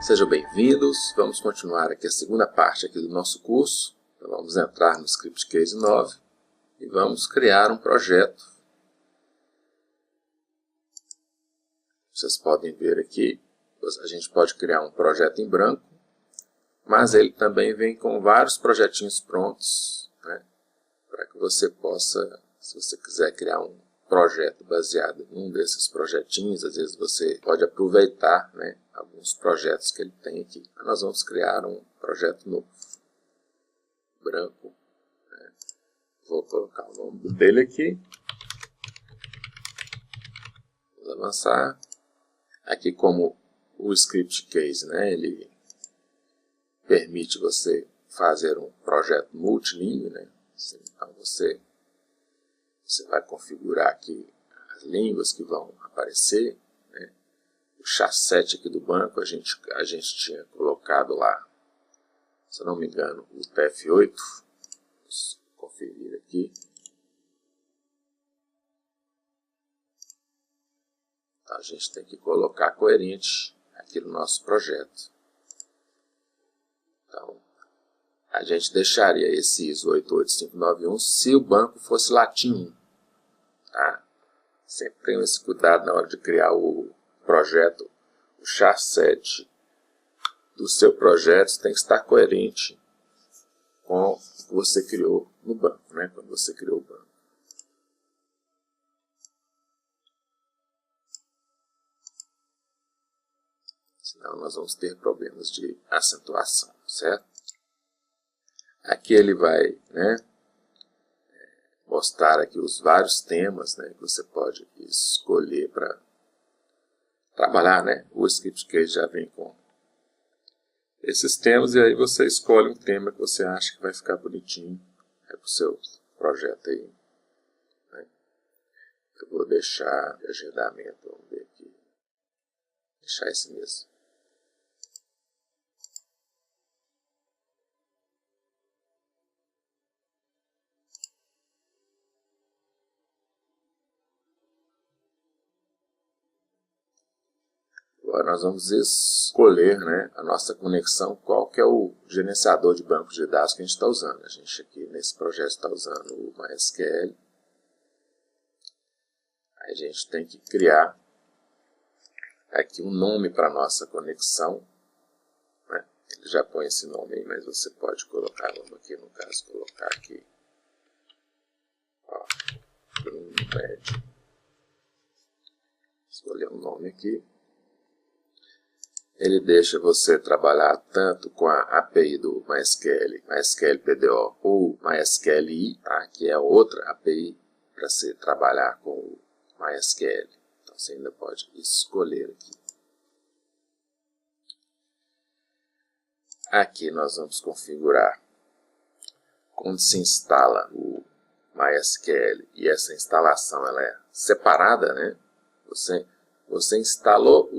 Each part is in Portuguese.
Sejam bem-vindos, vamos continuar aqui a segunda parte aqui do nosso curso. Então, vamos entrar no Script Case 9 e vamos criar um projeto. Vocês podem ver aqui, a gente pode criar um projeto em branco, mas ele também vem com vários projetinhos prontos, né, para que você possa, se você quiser criar um projeto baseado em um desses projetinhos, às vezes você pode aproveitar, né, alguns projetos que ele tem aqui. Nós vamos criar um projeto novo, branco, né. Vou colocar o nome dele aqui. Vamos avançar. Aqui, como o Script Case, né, ele permite você fazer um projeto multilíngue, né. Então você vai configurar aqui as línguas que vão aparecer, né. O chassi aqui do banco a gente tinha colocado lá, se eu não me engano, o TF8. Vamos conferir aqui. Então, a gente tem que colocar coerente aqui no nosso projeto. Então, a gente deixaria esse ISO 88591 se o banco fosse latim. Tá? Sempre tenham esse cuidado na hora de criar o projeto. O chassi do seu projeto tem que estar coerente com o que você criou no banco, né? Quando você criou o banco. Senão nós vamos ter problemas de acentuação, certo? Aqui ele vai, né, mostrar aqui os vários temas, né, que você pode escolher para trabalhar, né? O Script Case já vem com esses temas, e aí você escolhe um tema que você acha que vai ficar bonitinho para o seu projeto aí, né? Eu vou deixar de agendamento, vamos ver aqui, deixar esse mesmo. Agora nós vamos escolher, né, a nossa conexão, qual que é o gerenciador de banco de dados que a gente está usando. A gente aqui nesse projeto está usando o MySQL. Aí a gente tem que criar aqui um nome para a nossa conexão, né? Ele já põe esse nome aí, mas você pode colocar, vamos aqui no caso, colocar aqui, ó, Bloomberg. Escolher um nome aqui. Ele deixa você trabalhar tanto com a API do MySQL, MySQL PDO ou MySQLi, tá? Que é outra API para você trabalhar com o MySQL. Então você ainda pode escolher aqui. Aqui nós vamos configurar quando se instala o MySQL e essa instalação ela é separada, né? Você instalou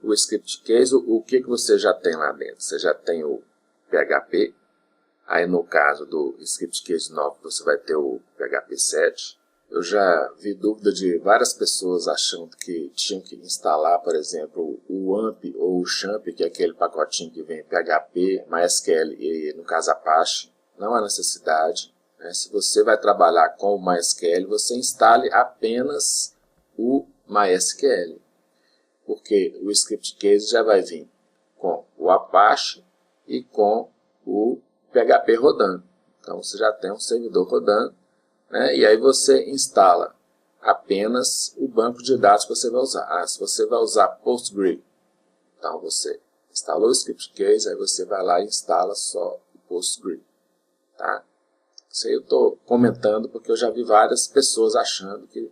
o Script Case, o que você já tem lá dentro? Você já tem o PHP, aí no caso do Script Case 9 você vai ter o PHP 7. Eu já vi dúvida de várias pessoas achando que tinham que instalar, por exemplo, o AMP ou o XAMPP, que é aquele pacotinho que vem PHP, MySQL e no caso Apache. Não há necessidade, né? Se você vai trabalhar com o MySQL, você instale apenas o MySQL. Porque o Script Case já vai vir com o Apache e com o PHP rodando. Então você já tem um servidor rodando, né? E aí você instala apenas o banco de dados que você vai usar. Se você vai usar Postgre, então você instalou o Script Case, aí você vai lá e instala só o Postgre. Tá? Isso aí eu estou comentando porque eu já vi várias pessoas achando que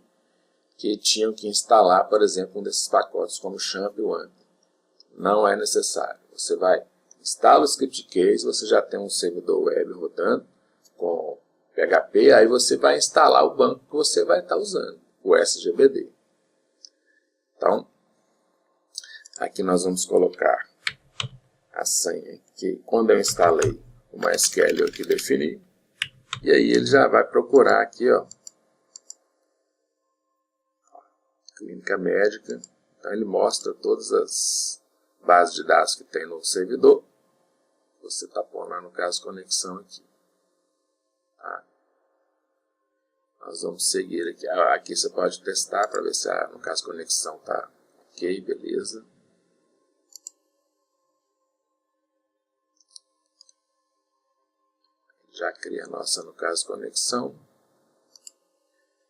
tinham que instalar, por exemplo, um desses pacotes, como o XAMPP e o AMP. Não é necessário. Você vai instalar o Script Case, você já tem um servidor web rodando com PHP, aí você vai instalar o banco que você vai estar usando, o SGBD. Então, aqui nós vamos colocar a senha que quando eu instalei o MySQL eu aqui defini, e aí ele já vai procurar aqui, ó, clínica médica. Então ele mostra todas base de dados que tem no servidor, você está pondo lá no caso conexão aqui. Tá? Nós vamos seguir aqui. Aqui você pode testar para ver se no caso conexão está ok, beleza. Já cria a nossa, no caso, conexão.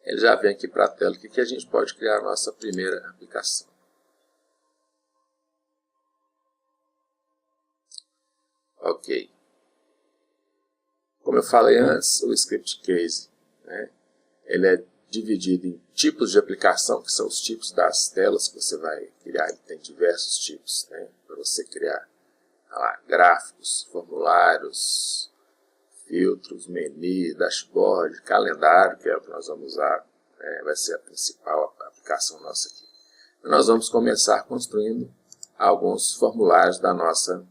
Ele já vem aqui para a tela que a gente pode criar a nossa primeira aplicação. Ok. Como eu falei antes, o script case, né, ele é dividido em tipos de aplicação, que são os tipos das telas que você vai criar. Ele tem diversos tipos, né, para você criar lá, gráficos, formulários, filtros, menu, dashboard, calendário, que é o que nós vamos usar, vai ser a principal aplicação nossa aqui. Nós vamos começar construindo alguns formulários da nossa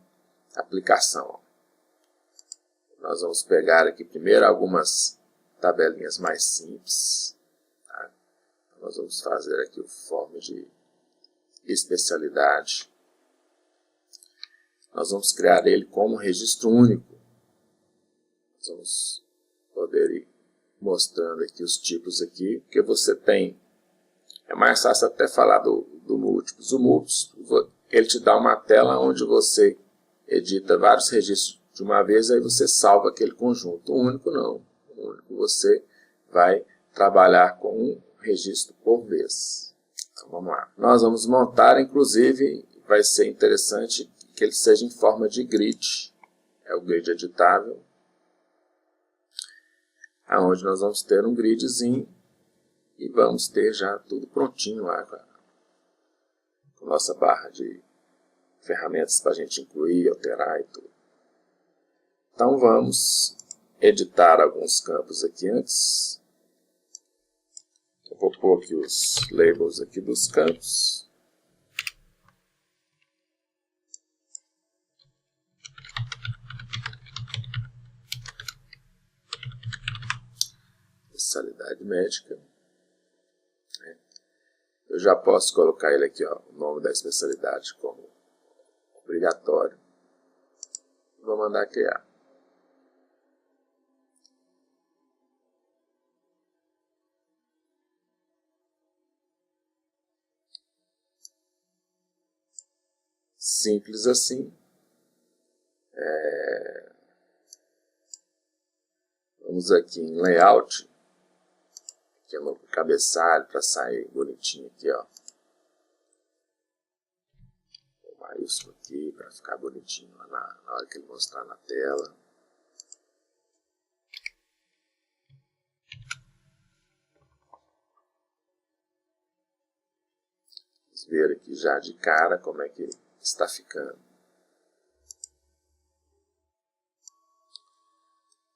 aplicação. Nós vamos pegar aqui primeiro algumas tabelinhas mais simples. Tá? Nós vamos fazer aqui o form de especialidade. Nós vamos criar ele como registro único. Nós vamos poder ir mostrando aqui os tipos aqui, porque você tem, é mais fácil até falar do múltiplos. O múltiplos, ele te dá uma tela onde você edita vários registros de uma vez, aí você salva aquele conjunto. O único não. O único você vai trabalhar com um registro por vez. Então vamos lá. Nós vamos montar, inclusive, vai ser interessante que ele seja em forma de grid. É o grid editável. Onde nós vamos ter um gridzinho e vamos ter já tudo prontinho lá com a nossa barra de ferramentas para a gente incluir, alterar e tudo. Então vamos editar alguns campos aqui antes. Eu vou pôr aqui os labels aqui dos campos. Especialidade médica. Eu já posso colocar ele aqui, ó, o nome da especialidade como obrigatório. Vou mandar criar. Simples assim. Vamos aqui em layout, aqui no cabeçalho para sair bonitinho aqui, ó. O maiúsculo aqui para ficar bonitinho na hora que ele mostrar na tela. Vamos ver aqui já de cara como é que está ficando.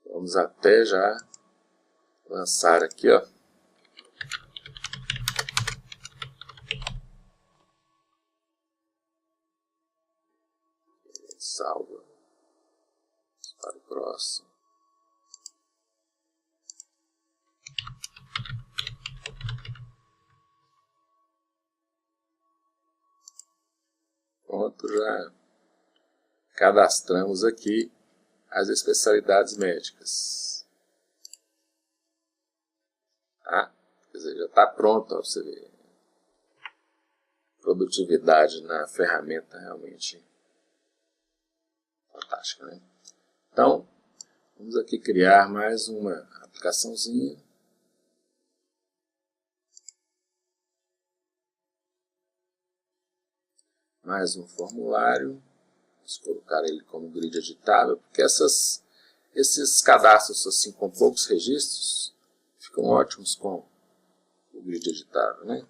Vamos até já lançar aqui, ó. Salva para o próximo. Pronto, já cadastramos aqui as especialidades médicas. Tá? Quer dizer, já está pronto, ó, você ver. Produtividade na ferramenta realmente fantástica, né? Então, vamos aqui criar mais uma aplicaçãozinha. Mais um formulário. Vamos colocar ele como grid editável, porque esses cadastros assim, com poucos registros ficam ótimos com o grid editável, né?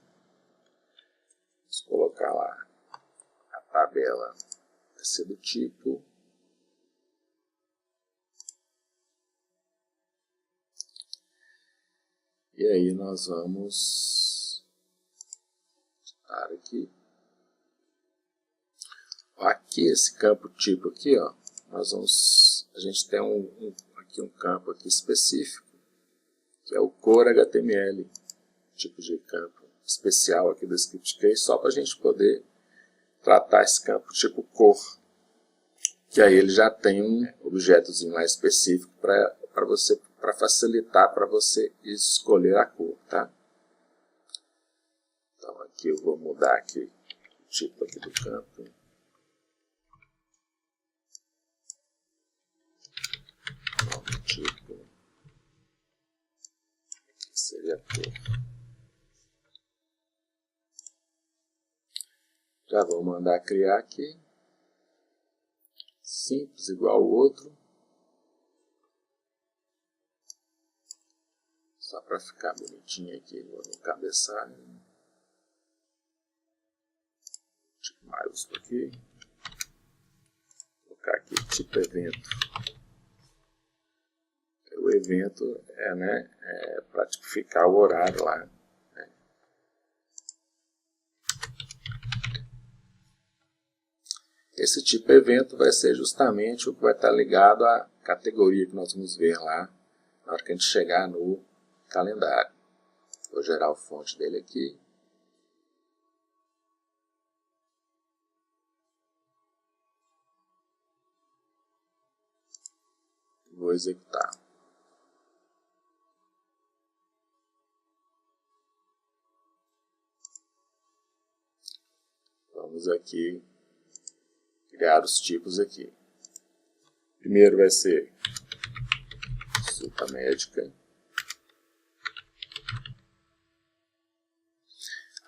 Vamos colocar lá a tabela, vai ser do tipo e aí nós vamos estar aqui. Aqui esse campo tipo aqui, ó, a gente tem aqui um campo aqui específico, que é o core HTML, tipo de campo especial aqui do script case, só para a gente poder tratar esse campo tipo cor, que aí ele já tem um objetozinho mais específico para facilitar para você escolher a cor, tá? Então aqui eu vou mudar aqui o tipo aqui do campo. Tipo, aqui seria a cor. Já vou mandar criar aqui. Simples, igual o outro. Só para ficar bonitinho aqui no cabeçalho. Tipo maiúsculo aqui. Vou colocar aqui tipo evento. O evento é para tipificar o horário lá. Esse tipo de evento vai ser justamente o que vai estar ligado à categoria que nós vamos ver lá na hora que a gente chegar no calendário. Vou gerar o fonte dele aqui. Vou executar. Vamos aqui criar os tipos aqui. Primeiro vai ser médica.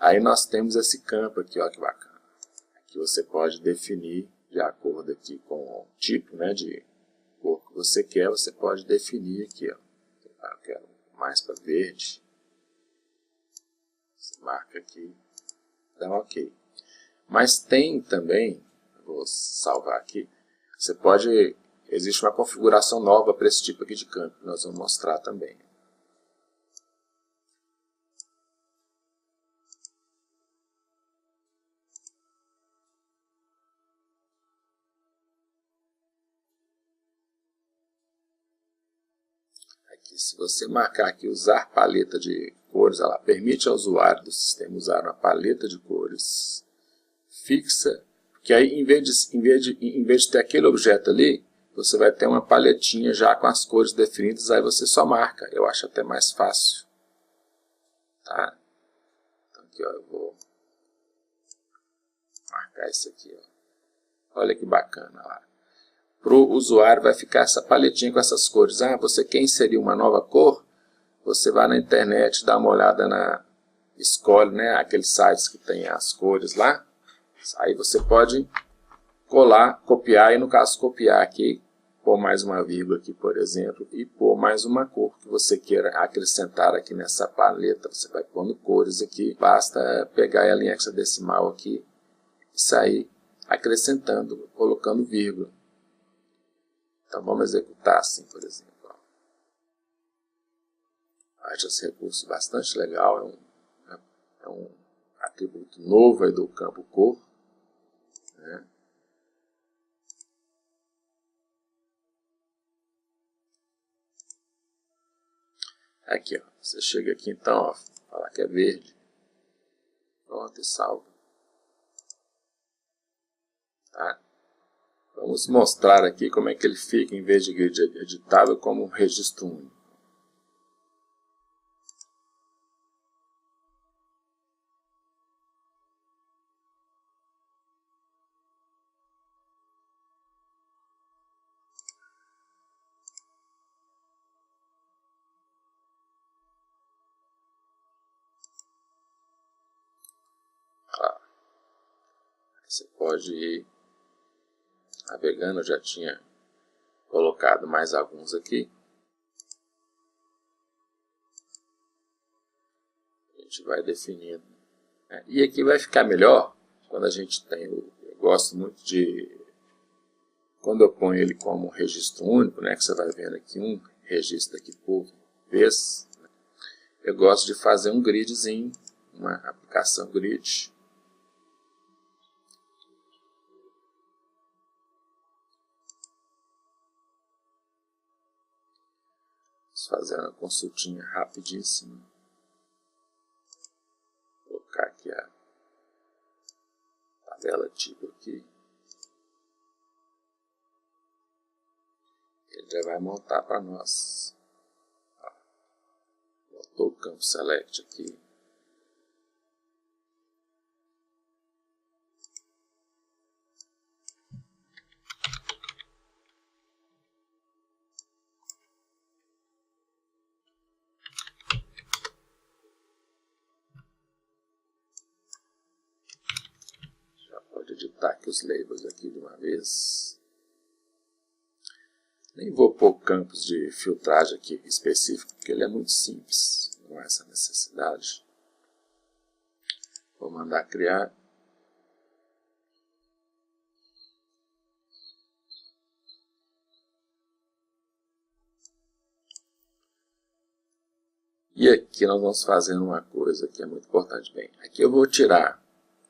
Aí nós temos esse campo aqui, ó, que bacana. Aqui você pode definir de acordo aqui com o tipo, né, de cor que você quer, você pode definir aqui, ó. Eu quero mais para verde. Você marca aqui, dá um OK. Mas tem também, vou salvar aqui, você pode, existe uma configuração nova para esse tipo aqui de campo, que nós vamos mostrar também. Aqui, se você marcar aqui, usar paleta de cores, ela permite ao usuário do sistema usar uma paleta de cores fixa, que aí em vez de ter aquele objeto ali, você vai ter uma paletinha já com as cores definidas, aí você só marca. Eu acho até mais fácil. Tá? Então aqui, ó, eu vou marcar isso aqui. Ó. Olha que bacana lá. Para o usuário vai ficar essa paletinha com essas cores. Ah, você quer inserir uma nova cor? Você vai na internet, dá uma olhada escolhe, né, aqueles sites que tem as cores lá. Aí você pode colar, copiar, e no caso copiar aqui, pôr mais uma vírgula aqui, por exemplo, e pôr mais uma cor que você queira acrescentar aqui nessa paleta. Você vai pondo cores aqui, basta pegar a linha hexadecimal aqui e sair acrescentando, colocando vírgula. Então vamos executar assim, por exemplo. Acho esse recurso bastante legal, é um atributo novo aí do campo cor. Né? Aqui, ó, você chega aqui então, ó, falar que é verde, pronto, e salva. Tá? Vamos mostrar aqui como é que ele fica, em vez de grid editável, como um registro único. Você pode ir navegando, eu já tinha colocado mais alguns aqui. A gente vai definindo. E aqui vai ficar melhor quando a gente tem, eu gosto muito de, quando eu ponho ele como registro único, né, que você vai vendo aqui um registro aqui por vez, eu gosto de fazer um gridzinho, uma aplicação grid. Fazer uma consultinha rapidíssima. Vou colocar aqui a tabela tipo aqui. Ele já vai montar para nós. Botou o campo select aqui. Já pode editar aqui os labels aqui de uma vez. Nem vou pôr campos de filtragem aqui específico, porque ele é muito simples. Não há essa necessidade. Vou mandar criar. E aqui nós vamos fazer uma coisa que é muito importante. Bem, aqui eu vou tirar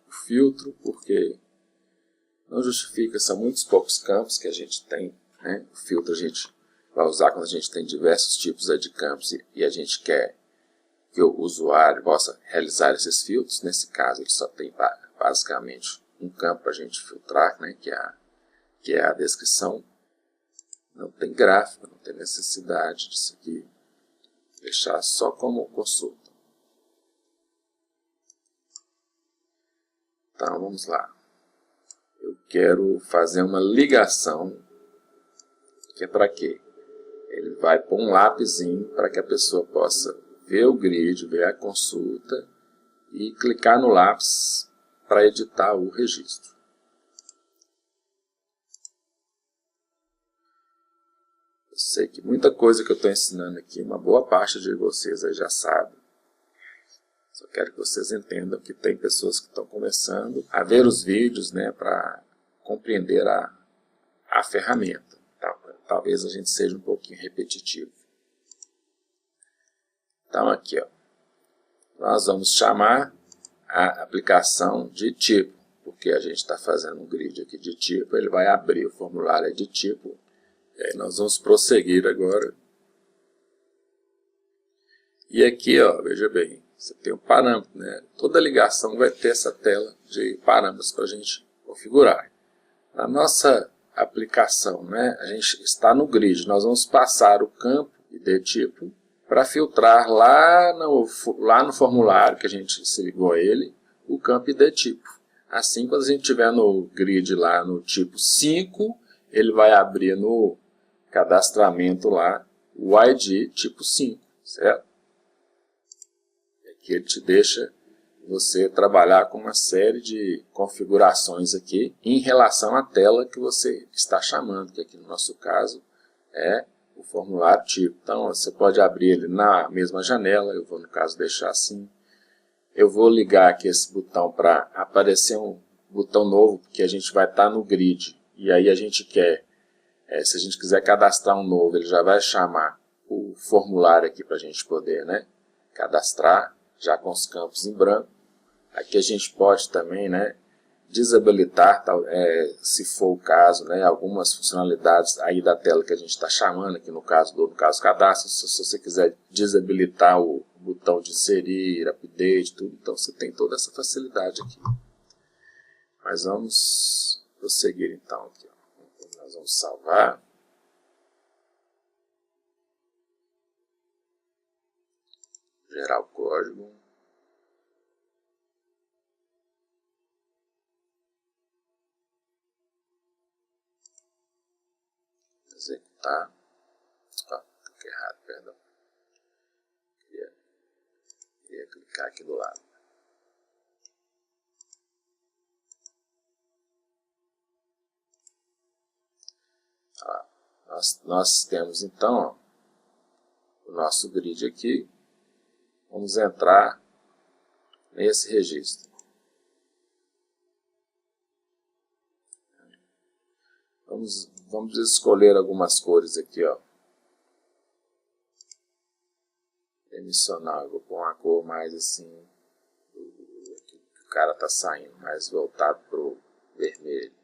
o filtro, porque não justifica, são muitos poucos campos que a gente tem, né? O filtro a gente vai usar quando a gente tem diversos tipos de campos e a gente quer que o usuário possa realizar esses filtros. Nesse caso ele só tem basicamente um campo para a gente filtrar, né? que é a descrição. Não tem gráfico, não tem necessidade disso aqui. Deixar só como consulta. Então vamos lá. Eu quero fazer uma ligação, que é para quê? Ele vai pôr um lápisinho para que a pessoa possa ver o grid, ver a consulta e clicar no lápis para editar o registro. Eu sei que muita coisa que eu estou ensinando aqui, uma boa parte de vocês aí já sabe. Só quero que vocês entendam que tem pessoas que estão começando a ver os vídeos, né, para compreender a ferramenta. Talvez a gente seja um pouquinho repetitivo. Então aqui, ó, nós vamos chamar a aplicação de tipo, porque a gente está fazendo um grid aqui de tipo, ele vai abrir o formulário de tipo, e aí nós vamos prosseguir agora. E aqui, ó, veja bem, você tem um parâmetro, né? Toda ligação vai ter essa tela de parâmetros para a gente configurar. Na nossa aplicação, né, a gente está no grid, nós vamos passar o campo ID tipo para filtrar lá no formulário que a gente se ligou a ele, o campo ID tipo. Assim, quando a gente estiver no grid lá no tipo 5, ele vai abrir no cadastramento lá o ID tipo 5, certo? Que ele te deixa você trabalhar com uma série de configurações aqui em relação à tela que você está chamando, que aqui no nosso caso é o formulário tipo. Então você pode abrir ele na mesma janela, eu vou no caso deixar assim. Eu vou ligar aqui esse botão para aparecer um botão novo, porque a gente vai estar no grid. E aí a gente quer, se a gente quiser cadastrar um novo, ele já vai chamar o formulário aqui para a gente poder, né, cadastrar, já com os campos em branco. Aqui a gente pode também, né, desabilitar, se for o caso, né, algumas funcionalidades aí da tela que a gente está chamando, aqui no caso cadastro. Se você quiser desabilitar o botão de inserir, update, tudo, então você tem toda essa facilidade aqui. Mas vamos prosseguir então aqui, ó. Nós vamos salvar. Gerar o código. Executar. Cliquei errado, perdão. Queria clicar aqui do lado. Nós temos então, ó, o nosso grid aqui. Vamos entrar nesse registro. Vamos escolher algumas cores aqui, ó. Emissional, eu vou pôr uma cor mais assim, que o cara está saindo, mais voltado para o vermelho.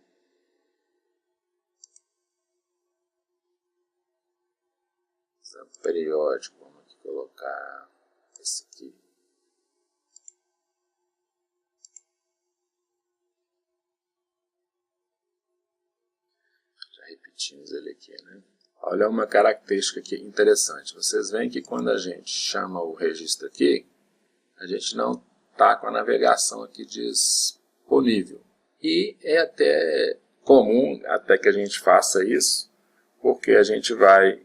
Periódico, vamos aqui colocar esse aqui. Teams ele aqui, né? Olha uma característica aqui interessante. Vocês veem que quando a gente chama o registro aqui, a gente não está com a navegação aqui disponível. E é até comum até que a gente faça isso, porque a gente vai,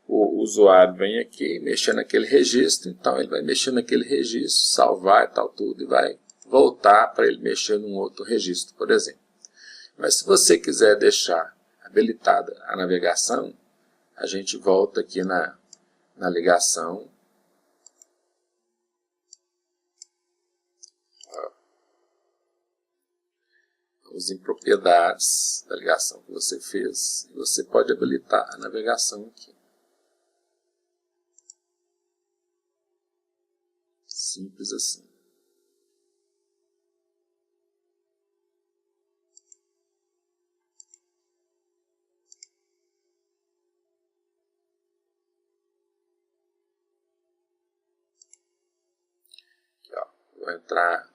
o usuário vem aqui mexer naquele registro, então ele vai mexer naquele registro, salvar e tal tudo, e vai voltar para ele mexer num outro registro, por exemplo. Mas se você quiser deixar habilitada a navegação, a gente volta aqui na ligação. Vamos em propriedades da ligação que você fez. E você pode habilitar a navegação aqui. Simples assim. Vou entrar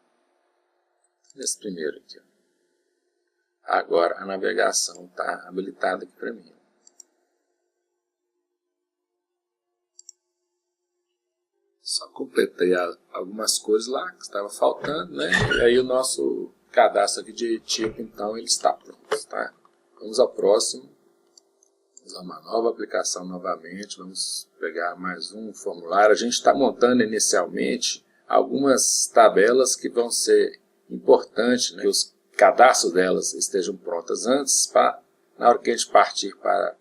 nesse primeiro aqui. Ó. Agora a navegação está habilitada aqui para mim. Só completei algumas coisas lá que estava faltando, né? E aí o nosso cadastro aqui de tipo, então, ele está pronto, tá? Vamos ao próximo. Vamos a uma nova aplicação novamente. Vamos pegar mais um formulário. A gente está montando inicialmente algumas tabelas que vão ser importantes, né, que os cadastros delas estejam prontas antes, para, na hora que a gente partir para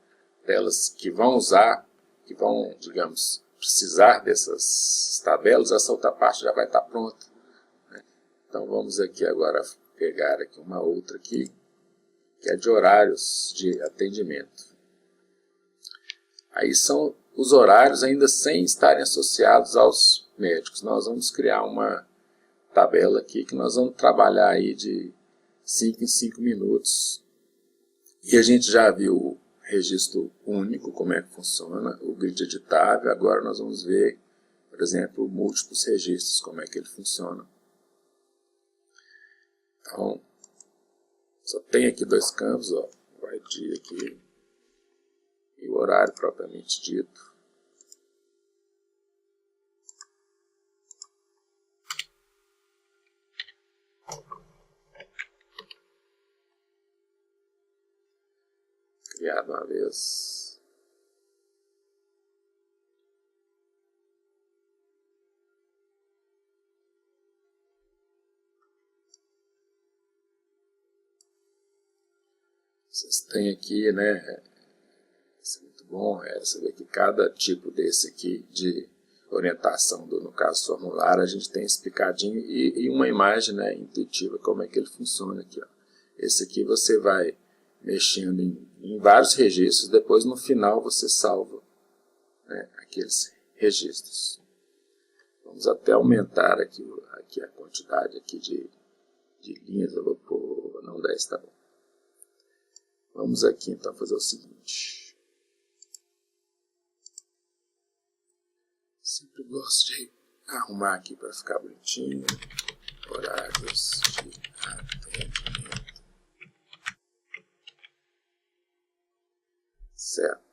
telas que vão usar, que vão, digamos, precisar dessas tabelas, essa outra parte já vai estar pronta, né? Então vamos aqui agora pegar aqui uma outra aqui, que é de horários de atendimento. Aí são os horários ainda sem estarem associados aos médicos. Nós vamos criar uma tabela aqui que nós vamos trabalhar aí de 5 em 5 minutos. E a gente já viu o registro único, como é que funciona, o grid editável. Agora nós vamos ver, por exemplo, múltiplos registros, como é que ele funciona. Então, só tem aqui dois campos, ó, o ID aqui e o horário propriamente dito. Criado uma vez. Vocês têm aqui, né? Isso é muito bom. Você vê que cada tipo desse aqui de orientação, no caso formulário, a gente tem explicadinho e uma imagem, né, intuitiva, como é que ele funciona aqui. Ó. Esse aqui você vai mexendo em vários registros, depois no final você salva, né, aqueles registros. Vamos até aumentar aqui a quantidade aqui de linhas. Eu vou pôr, não 10, tá bom. Vamos aqui então fazer o seguinte. Sempre gosto de arrumar aqui para ficar bonitinho. Horários de atendimento. Certo.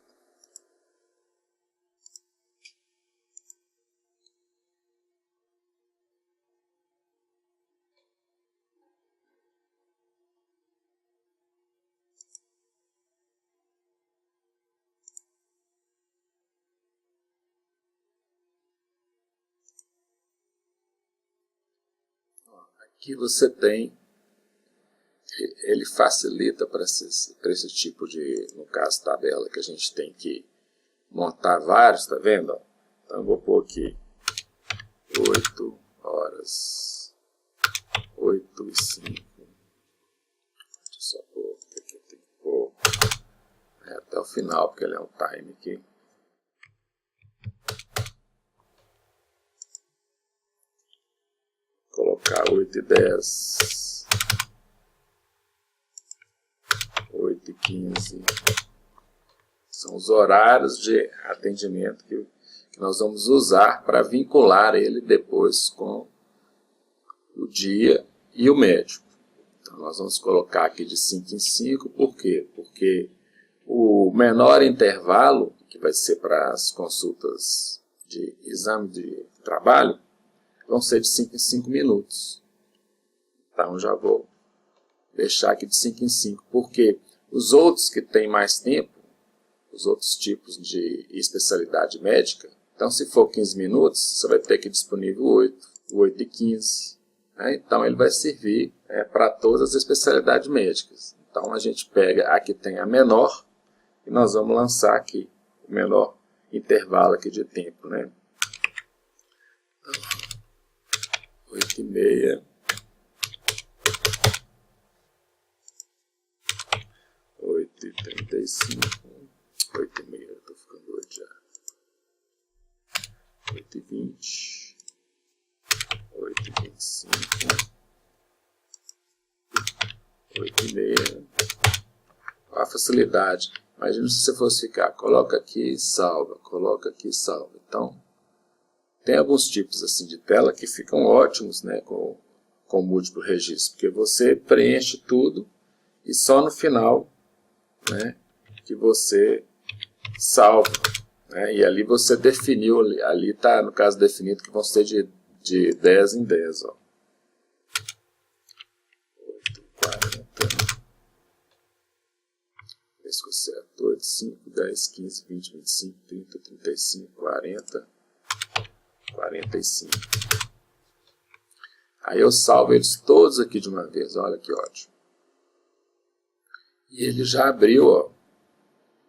Aqui você tem, ele facilita para esse tipo de, no caso, tabela, que a gente tem que montar vários, tá vendo? Então eu vou pôr aqui 8 horas, 8 e 5. Deixa eu só pôr aqui, eu tenho que pôr até o final, porque ele é um time aqui. Colocar 8 e 10, 8 e 15, são os horários de atendimento que nós vamos usar para vincular ele depois com o dia e o médico. Então nós vamos colocar aqui de 5 em 5, por quê? Porque O menor intervalo, que vai ser para as consultas de exame de trabalho, vão ser de 5 em 5 minutos. Então já vou deixar aqui de 5 em 5, porque os outros que têm mais tempo, os outros tipos de especialidade médica, então se for 15 minutos, você vai ter aqui disponível 8 e 15. Né? Então ele vai servir para todas as especialidades médicas. Então a gente pega a que tem a menor e nós vamos lançar aqui o menor intervalo aqui de tempo. Né? 8 e meia. 8h35, 8h30, eu estou ficando doido já. 8h20, 8h25, 8h30. A facilidade. Imagina se você fosse ficar, coloca aqui e salva, coloca aqui e salva. Então, tem alguns tipos assim de tela que ficam ótimos, né, com múltiplo registro, porque você preenche tudo e só no final, né, que você salva, né, e ali você definiu, ali está no caso definido que vão ser de 10 em 10, ó. 8, 40, 8, 5, 10, 15, 20, 25, 30, 35, 40, 45. Aí eu salvo eles todos aqui de uma vez, olha que ótimo. E ele já abriu,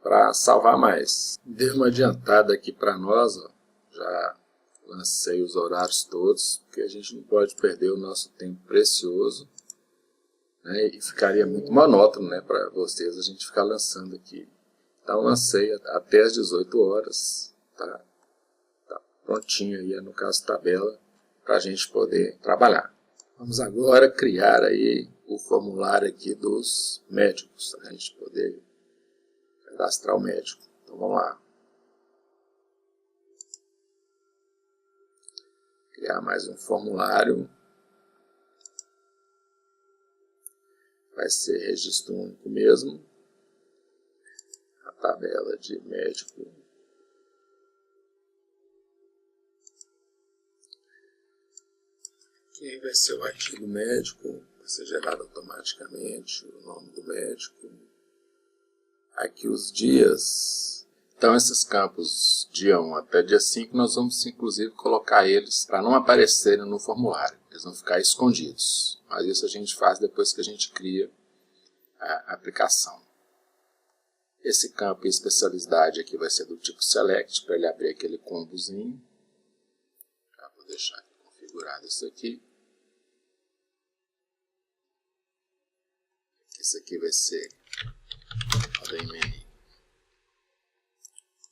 para salvar mais. Deu uma adiantada aqui para nós, ó. Já lancei os horários todos, porque a gente não pode perder o nosso tempo precioso, né? E ficaria muito monótono, né, para vocês a gente ficar lançando aqui. Então lancei até as 18 horas, tá prontinho aí, no caso tabela, para a gente poder trabalhar. Vamos agora criar aí o formulário aqui dos médicos, para a gente poder cadastrar o médico. Então vamos lá. Criar mais um formulário. Vai ser registro único mesmo. A tabela de médico. Aqui vai ser o artigo médico. Vai ser gerado automaticamente o nome do médico. Aqui os dias. Então esses campos dia 1 até dia 5 nós vamos inclusive colocar eles para não aparecerem no formulário. Eles vão ficar escondidos. Mas isso a gente faz depois que a gente cria a aplicação. Esse campo de especialidade aqui vai ser do tipo select, para ele abrir aquele combozinho. Já vou deixar configurado isso aqui. Esse aqui vai ser ordem menu.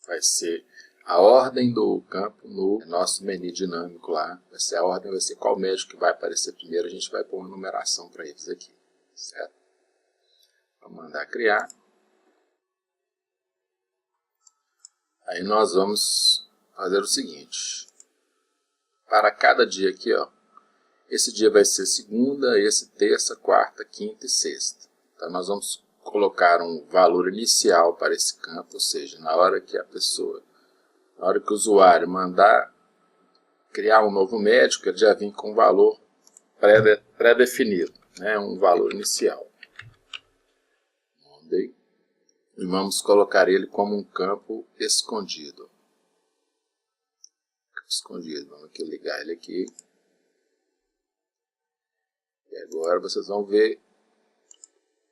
Vai ser a ordem do campo no nosso menu dinâmico lá. Vai ser a ordem, vai ser qual médico que vai aparecer primeiro. A gente vai pôr uma numeração para eles aqui, certo? Vamos mandar criar. Aí nós vamos fazer o seguinte. Para cada dia aqui, ó, esse dia vai ser segunda, esse terça, quarta, quinta e sexta. Então nós vamos colocar um valor inicial para esse campo, ou seja, na hora que a pessoa, na hora que o usuário mandar criar um novo médico, ele já vem com um valor pré-definido, né, um valor inicial. E vamos colocar ele como um campo escondido. Escondido, vamos aqui ligar ele aqui. E agora vocês vão ver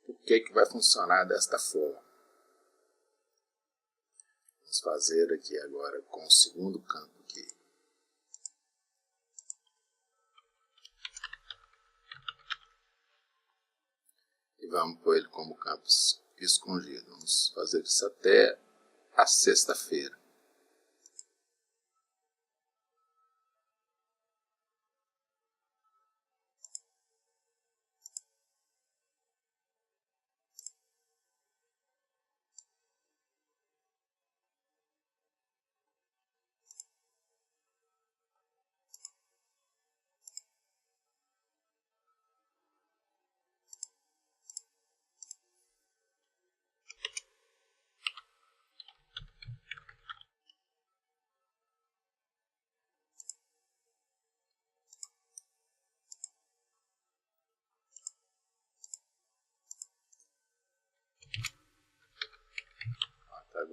por que vai funcionar desta forma. Vamos fazer aqui agora com o segundo campo aqui. E vamos pôr ele como campo escondido. Vamos fazer isso até a sexta-feira.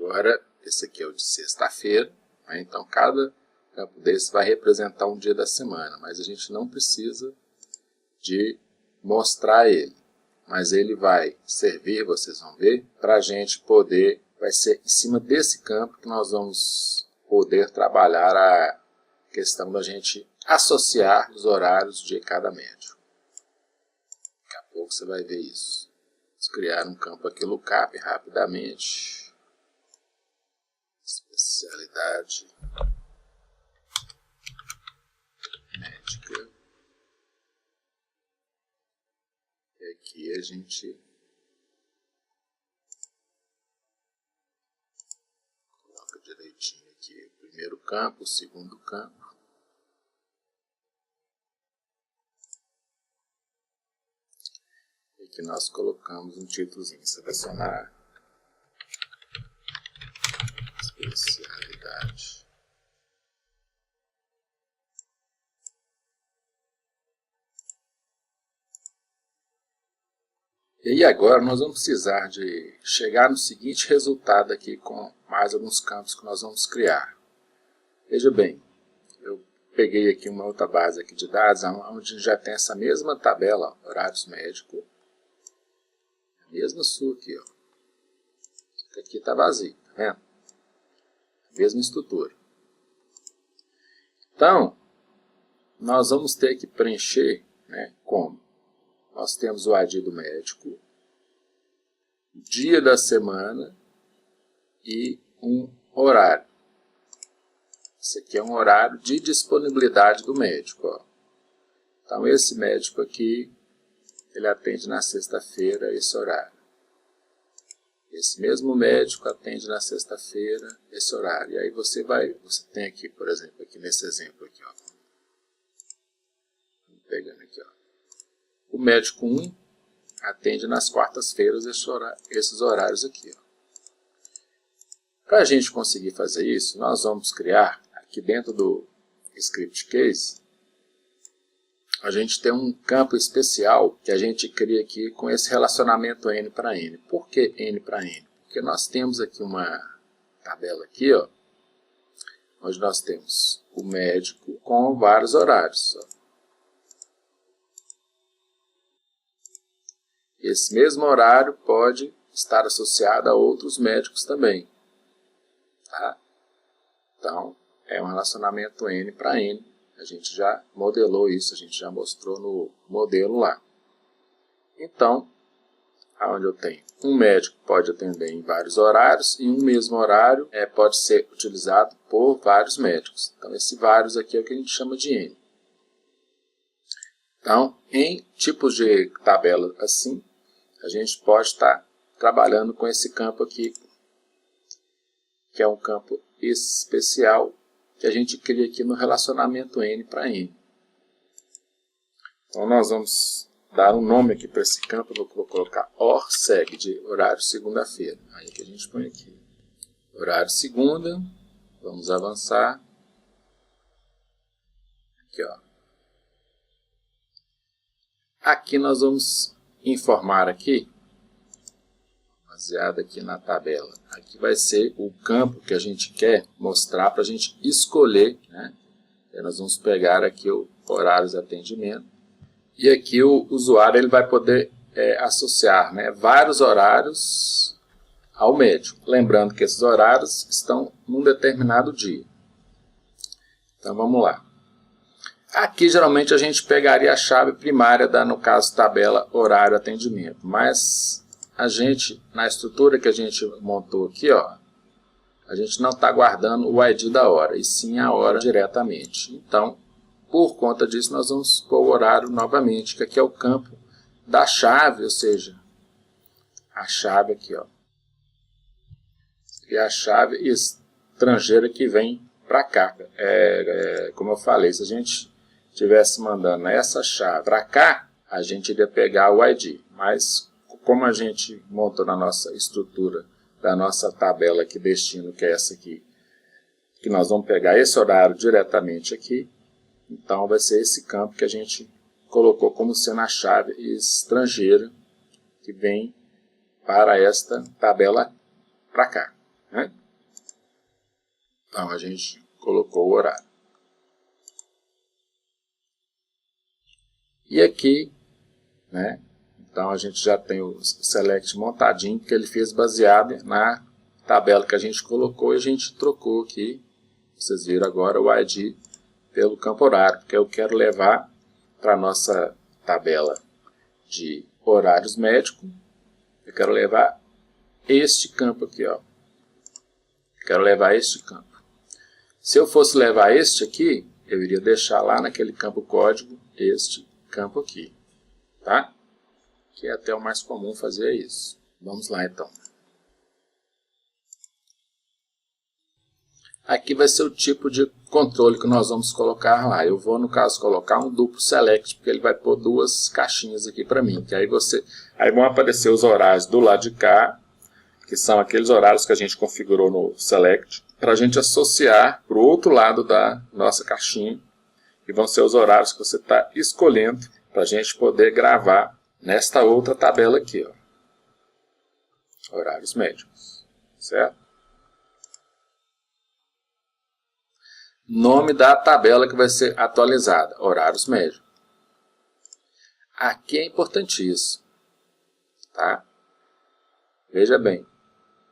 Agora, esse aqui é o de sexta-feira, né? Então cada campo desse vai representar um dia da semana, mas a gente não precisa de mostrar ele. Mas ele vai servir, vocês vão ver, para a gente poder, vai ser em cima desse campo que nós vamos poder trabalhar a questão da gente associar os horários de cada médico. Daqui a pouco você vai ver isso. Vamos criar um campo aqui, lookup, rapidamente. Especialidade médica. E aqui a gente coloca direitinho aqui o primeiro campo, o segundo campo. E aqui nós colocamos um títulozinho, selecionar especialidade. E agora nós vamos precisar de chegar no seguinte resultado aqui com mais alguns campos que nós vamos criar. Veja bem, eu peguei aqui uma outra base aqui de dados, onde já tem essa mesma tabela, horários médicos, a mesma sua aqui, ó. Isso aqui está vazio, tá vendo? A mesma estrutura. Então, nós vamos ter que preencher, né, como? Nós temos o ID do médico, dia da semana e um horário. Esse aqui é um horário de disponibilidade do médico. Ó. Então, esse médico aqui, ele atende na sexta-feira esse horário. Esse mesmo médico atende na sexta-feira esse horário. E aí você tem aqui, por exemplo, aqui nesse exemplo aqui, ó. Pegando aqui, ó. O médico 1 atende nas quartas-feiras esses horários aqui. Para a gente conseguir fazer isso, nós vamos criar, aqui dentro do script case, a gente tem um campo especial que a gente cria aqui com esse relacionamento N para N. Por que N para N? Porque nós temos aqui uma tabela aqui, ó, onde nós temos o médico com vários horários. Ó. Esse mesmo horário pode estar associado a outros médicos também. Tá? Então, é um relacionamento N para N. A gente já modelou isso, a gente já mostrou no modelo lá. Então, onde eu tenho um médico pode atender em vários horários e um mesmo horário pode ser utilizado por vários médicos. Então, esse vários aqui é o que a gente chama de N. Então, em tipos de tabela assim, a gente pode estar trabalhando com esse campo aqui, que é um campo especial que a gente cria aqui no relacionamento N para N. Então, nós vamos dar um nome aqui para esse campo. Eu vou colocar OR-SEG, de horário segunda-feira. Aí que a gente põe aqui. Horário segunda. Vamos avançar. Aqui, ó. Aqui nós vamos informar aqui, baseado aqui na tabela. Aqui vai ser o campo que a gente quer mostrar para a gente escolher, né? E nós vamos pegar aqui o horários de atendimento. E aqui o usuário ele vai poder associar, né, vários horários ao médico. Lembrando que esses horários estão num determinado dia. Então vamos lá. Aqui geralmente a gente pegaria a chave primária da, no caso, tabela horário atendimento. Mas a gente, na estrutura que a gente montou aqui, ó, a gente não está guardando o ID da hora, e sim a hora diretamente. Então, por conta disso, nós vamos pôr o horário novamente, que aqui é o campo da chave, ou seja, a chave aqui, ó. E a chave estrangeira que vem para cá. Como eu falei, se a gente estivesse mandando essa chave para cá, a gente iria pegar o ID. Mas, como a gente montou na nossa estrutura da nossa tabela aqui, destino, que é essa aqui, que nós vamos pegar esse horário diretamente aqui, então vai ser esse campo que a gente colocou como sendo a chave estrangeira que vem para esta tabela para cá. né? Então a gente colocou o horário. E aqui, né? Então a gente já tem o select montadinho, que ele fez baseado na tabela que a gente colocou, e a gente trocou aqui, vocês viram agora, o ID pelo campo horário, porque eu quero levar para a nossa tabela de horários médicos, eu quero levar este campo aqui, ó. Eu quero levar este campo. Se eu fosse levar este aqui, eu iria deixar lá naquele campo código este campo aqui, tá? Que é até o mais comum fazer isso. Vamos lá então. Aqui vai ser o tipo de controle que nós vamos colocar lá. Eu vou, no caso, colocar um duplo select, porque ele vai pôr duas caixinhas aqui para mim. Que aí vão aparecer os horários do lado de cá, que são aqueles horários que a gente configurou no select, para a gente associar para o outro lado da nossa caixinha. E vão ser os horários que você está escolhendo para a gente poder gravar nesta outra tabela aqui, ó. Horários médicos, certo? Nome da tabela que vai ser atualizada, horários médicos. Aqui é importantíssimo, tá? Veja bem,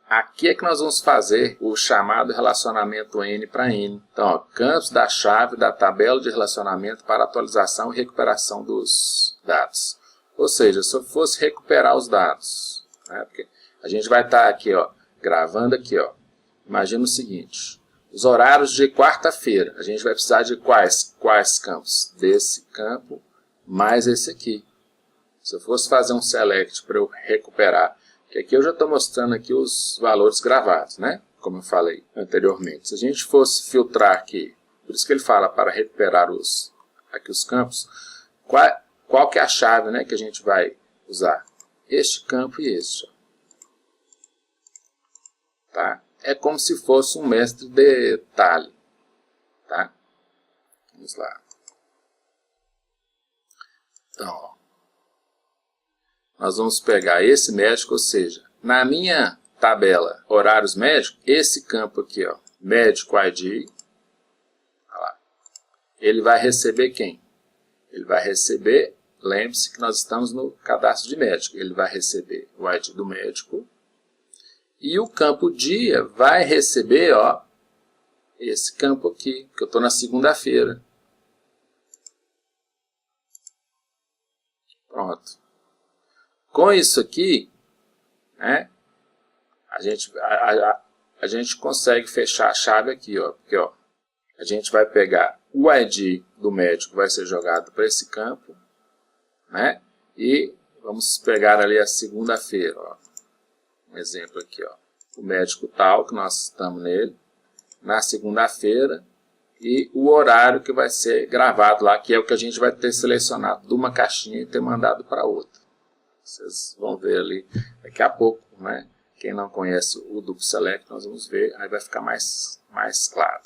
aqui é que nós vamos fazer o chamado relacionamento N para N. Então, ó, campos da chave da tabela de relacionamento para atualização e recuperação dos dados. Ou seja, se eu fosse recuperar os dados, né, porque a gente vai estar aqui, ó, gravando aqui, ó. Imagina o seguinte. Os horários de quarta-feira, a gente vai precisar de quais campos? Desse campo mais esse aqui. Se eu fosse fazer um select para eu recuperar, que aqui eu já estou mostrando aqui os valores gravados, né? Como eu falei anteriormente. Se a gente fosse filtrar aqui, por isso que ele fala para recuperar os campos, qual que é a chave, né, que a gente vai usar? Este campo e este. Tá? É como se fosse um mestre de detalhe, tá? Vamos lá. Então, ó, nós vamos pegar esse médico, ou seja, na minha tabela horários médicos, esse campo aqui, ó, médico ID, olha lá, ele vai receber quem? Ele vai receber, lembre-se que nós estamos no cadastro de médico, ele vai receber o ID do médico. E o campo dia vai receber, ó, esse campo aqui, que eu estou na segunda-feira. Pronto. Com isso aqui, né, a gente consegue fechar a chave aqui, ó, porque ó, a gente vai pegar o ID do médico, vai ser jogado para esse campo, né, e vamos pegar ali a segunda-feira, ó. Um exemplo aqui, ó. O médico tal, que nós estamos nele, na segunda-feira, e o horário que vai ser gravado lá, que é o que a gente vai ter selecionado de uma caixinha e ter mandado para outra. Vocês vão ver ali daqui a pouco, né? Quem não conhece o duplo select, nós vamos ver, aí vai ficar mais claro.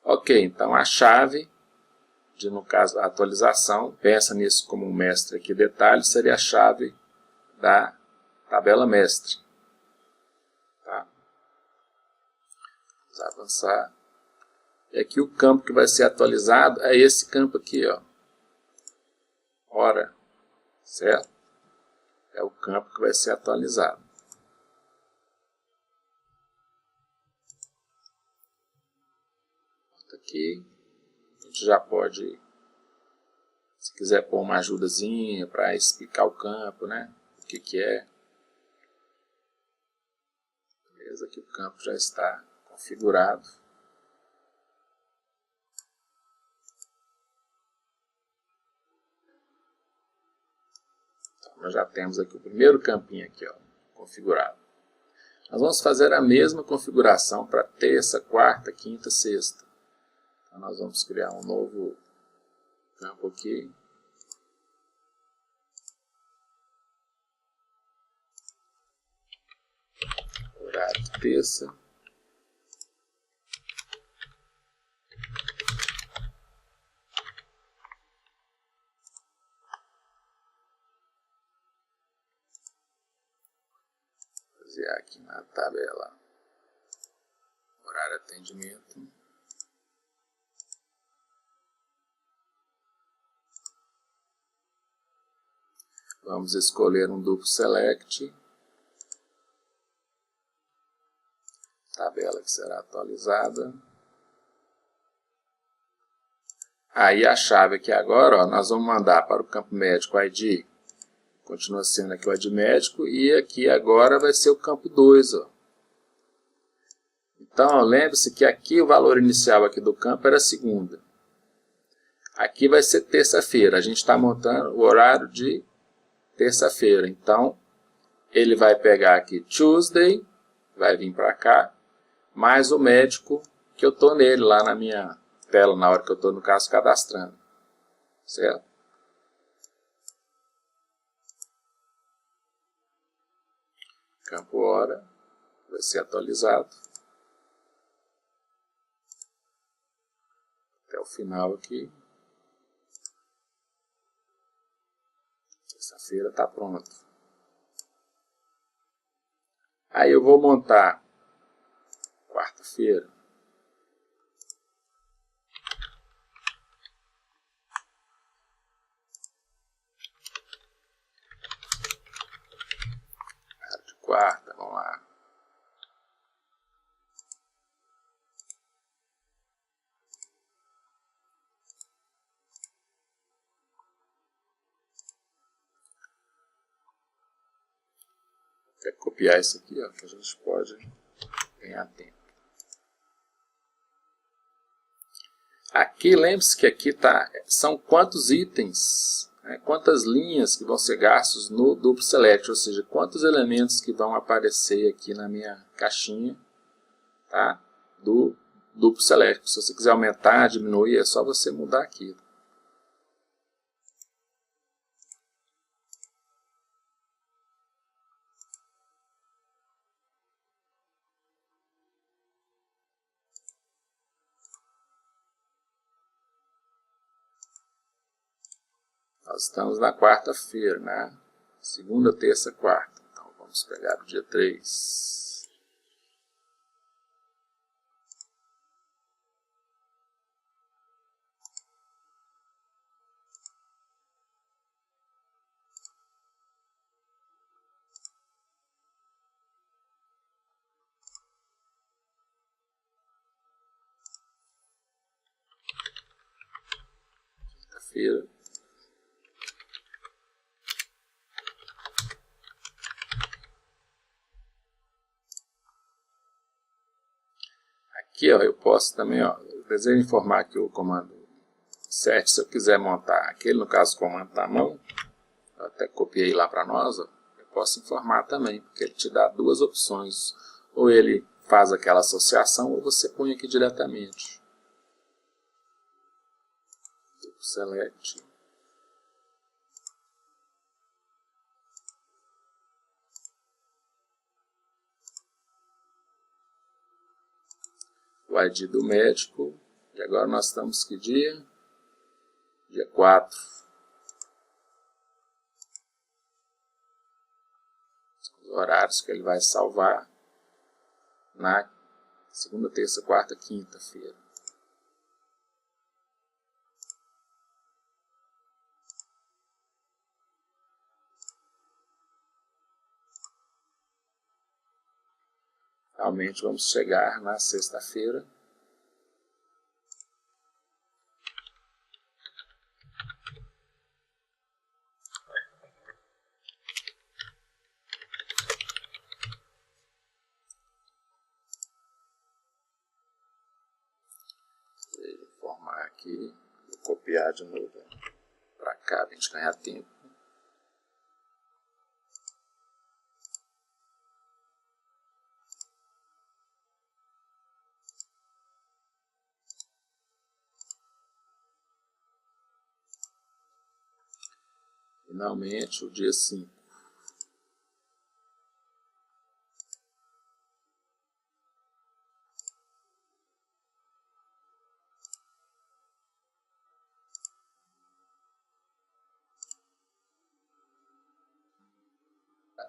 Ok, então a chave, no caso a atualização, pensa nisso como um mestre aqui, detalhe, seria a chave da tabela mestre. Vamos avançar. E aqui o campo que vai ser atualizado é esse campo aqui, ó. Hora, certo? É o campo que vai ser atualizado. Aqui a gente já pode, se quiser pôr uma ajudazinha para explicar o campo, né? O que é. Beleza, aqui o campo já está configurado. Então, nós já temos aqui o primeiro campinho aqui, ó, configurado. Nós vamos fazer a mesma configuração para terça, quarta, quinta, sexta. Então, nós vamos criar um novo campo aqui. Horário de terça. Aqui na tabela atendimento. Vamos escolher um duplo select. Tabela que será atualizada. Aí a chave aqui agora, ó, nós vamos mandar para o campo médico ID. Continua sendo aqui o ID médico. E aqui agora vai ser o campo 2. Ó. Então, lembre-se que aqui o valor inicial aqui do campo era segunda. Aqui vai ser terça-feira. A gente está montando o horário de terça-feira. Então, ele vai pegar aqui Tuesday, vai vir para cá, mais o médico que eu estou nele lá na minha tela, na hora que eu estou, no caso, cadastrando. Certo? Campo hora vai ser atualizado. Até o final aqui. Terça-feira está pronto. Aí eu vou montar quarta-feira. De quarta, vamos lá. Vou copiar isso aqui, ó, que a gente pode ganhar tempo. Aqui, lembre-se que aqui são quantos itens, né, quantas linhas que vão ser gastos no duplo select, ou seja, quantos elementos que vão aparecer aqui na minha caixinha, tá, do duplo select. Se você quiser aumentar, diminuir, é só você mudar aqui. Nós estamos na quarta-feira, né? Segunda, terça, quarta. Então, vamos pegar o dia 3. Quinta-feira. Aqui, ó, eu posso também, ó, desejo informar que o comando 7, se eu quiser montar aquele, no caso, comando na mão, eu até copiei lá para nós, ó, eu posso informar também, porque ele te dá duas opções. Ou ele faz aquela associação, ou você põe aqui diretamente. Select. O ID do médico. E agora nós estamos que dia? Dia 4. Os horários que ele vai salvar na segunda, terça, quarta, quinta-feira. Finalmente vamos chegar na sexta-feira. Vou informar aqui, vou copiar de novo para cá, para a gente ganhar tempo. Finalmente, o dia 5.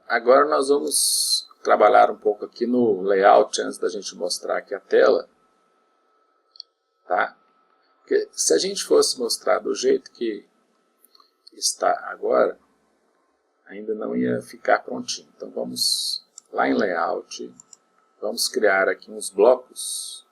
Agora nós vamos trabalhar um pouco aqui no layout, antes da gente mostrar aqui a tela. tá? Porque se a gente fosse mostrar do jeito que está agora, ainda não ia ficar prontinho. Então vamos lá em Layout, vamos criar aqui uns blocos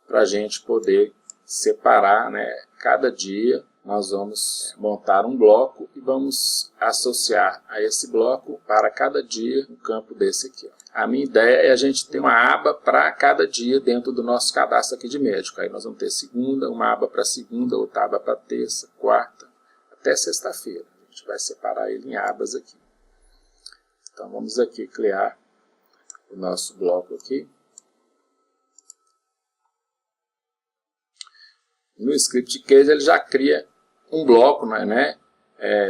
para a gente poder separar, né? Cada dia nós vamos montar um bloco e vamos associar a esse bloco para cada dia um campo desse aqui. Ó. A minha ideia é a gente ter uma aba para cada dia dentro do nosso cadastro aqui de médico. Aí nós vamos ter segunda, uma aba para segunda, outra aba para terça, quarta, até sexta-feira. A gente vai separar ele em abas aqui. Então vamos aqui criar o nosso bloco aqui. No Script Case ele já cria um bloco, né?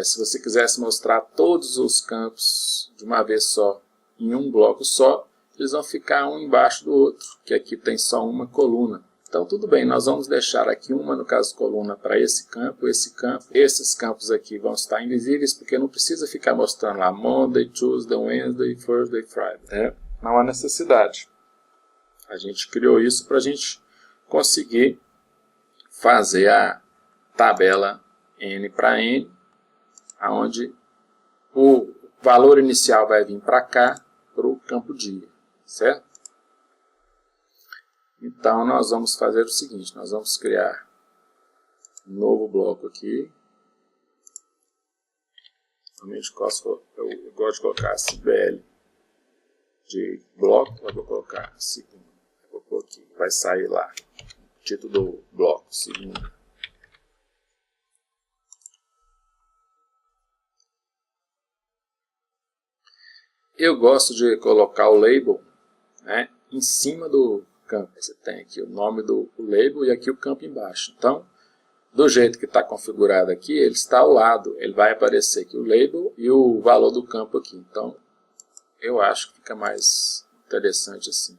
Se você quisesse mostrar todos os campos de uma vez só, em um bloco só, eles vão ficar um embaixo do outro, que aqui tem só uma coluna. Então tudo bem, nós vamos deixar aqui uma, no caso coluna, para esse campo, esse campo. Esses campos aqui vão estar invisíveis, porque não precisa ficar mostrando lá Monday, Tuesday, Wednesday, Thursday, Friday. Não há necessidade. A gente criou isso para a gente conseguir fazer a tabela N para N, onde o valor inicial vai vir para cá, para o campo dia, certo? Então nós vamos fazer o seguinte, nós vamos criar um novo bloco aqui. Normalmente eu gosto de colocar CBL de bloco, eu vou colocar segunda. Vou pôr aqui, vai sair lá. Título do bloco, segunda. Eu gosto de colocar o label, né, em cima do campo. Você tem aqui o nome do label e aqui o campo embaixo. Então, do jeito que está configurado aqui, ele está ao lado. Ele vai aparecer aqui o label e o valor do campo aqui. Então, eu acho que fica mais interessante assim.